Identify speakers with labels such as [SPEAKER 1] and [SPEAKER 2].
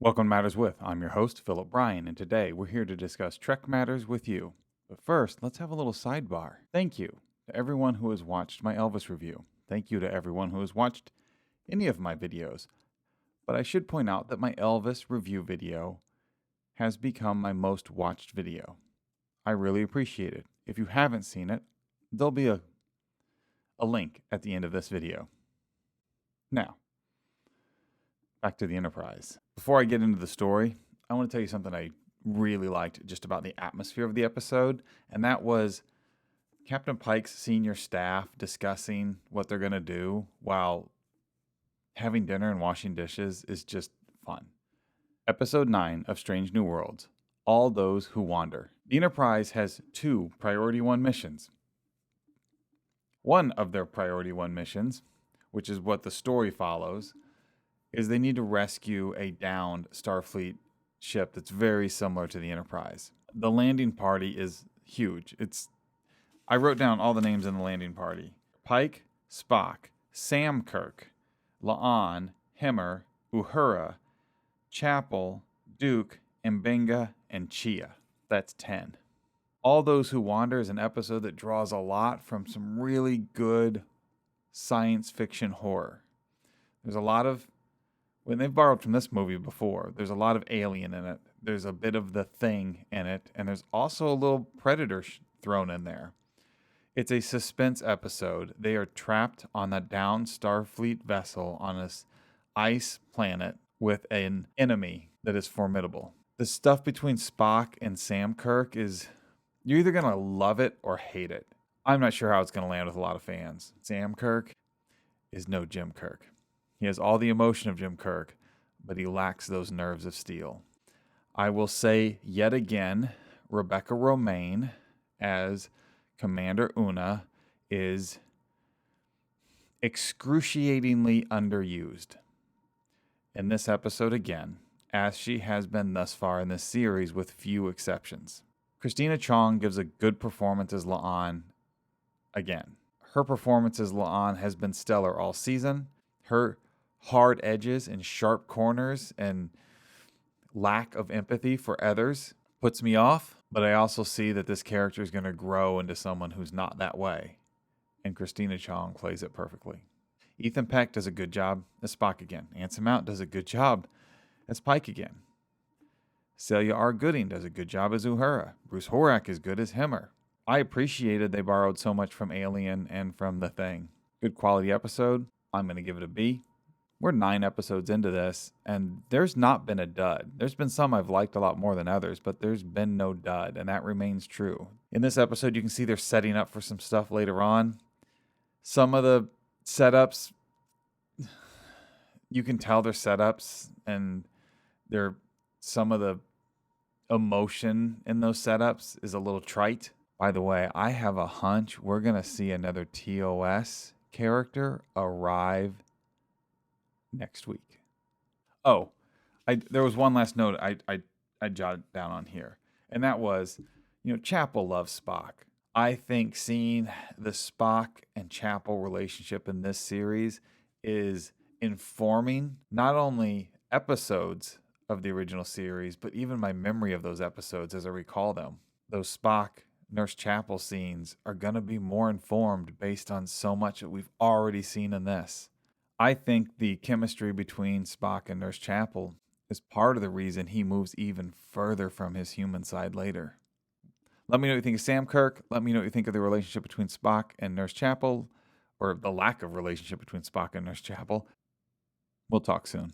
[SPEAKER 1] Welcome to Matters With. I'm your host, PhillipBrian, and today we're here to discuss Trek matters with you. But first, let's have a little sidebar. Thank you to everyone who has watched my Elvis review. Thank you to everyone who has watched any of my videos. But I should point out that my Elvis review video has become my most watched video. I really appreciate it. If you haven't seen it, there'll be a link at the end of this video. Now, back to the Enterprise. Before I get into the story, I want to tell you something I really liked just about the atmosphere of the episode, and that was Captain Pike's senior staff discussing what they're going to do while having dinner and washing dishes is just fun. Episode 9 of Strange New Worlds, All Those Who Wander. The Enterprise has 2 Priority 1 missions. One of their Priority 1 missions, which is what the story follows, is they need to rescue a downed Starfleet ship that's very similar to the Enterprise. The landing party is huge. I wrote down all the names in the landing party. Pike, Spock, Sam Kirk, La'an, Hemmer, Uhura, Chapel, Duke, Mbenga, and Chia. That's 10. All Those Who Wander is an episode that draws a lot from some really good science fiction horror. There's a lot of, when they've borrowed from this movie before, there's a lot of Alien in it. There's a bit of The Thing in it. And there's also a little Predator thrown in there. It's a suspense episode. They are trapped on a downed Starfleet vessel on this ice planet with an enemy that is formidable. The stuff between Spock and Sam Kirk is, you're either going to love it or hate it. I'm not sure how it's going to land with a lot of fans. Sam Kirk is no Jim Kirk. He has all the emotion of Jim Kirk, but he lacks those nerves of steel. I will say yet again, Rebecca Romijn as Commander Una is excruciatingly underused in this episode again, as she has been thus far in this series with few exceptions. Christina Chong gives a good performance as La'an again. Her performance as La'an has been stellar all season. Her hard edges and sharp corners and lack of empathy for others puts me off, but I also see that this character is going to grow into someone who's not that way, and Christina Chong plays it perfectly. Ethan Peck does a good job as Spock again. Anson Mount does a good job as Pike again. Celia R. Gooding does a good job as Uhura. Bruce Horak is good as Hemmer. I appreciated they borrowed so much from Alien and from The Thing. Good quality episode. I'm going to give it a B. We're 9 episodes into this, and there's not been a dud. There's been some I've liked a lot more than others, but there's been no dud, and that remains true. In this episode, you can see they're setting up for some stuff later on. Some of the setups, you can tell they're setups, and some of the emotion in those setups is a little trite. By the way, I have a hunch we're going to see another TOS character arrive next week. Oh, there was one last note I jotted down on here, and that was, Chapel loves Spock. I think seeing the Spock and Chapel relationship in this series is informing not only episodes of the original series, but even my memory of those episodes as I recall them. Those Spock Nurse Chapel scenes are going to be more informed based on so much that we've already seen in this. I think the chemistry between Spock and Nurse Chapel is part of the reason he moves even further from his human side later. Let me know what you think of Sam Kirk. Let me know what you think of the relationship between Spock and Nurse Chapel, or the lack of relationship between Spock and Nurse Chapel. We'll talk soon.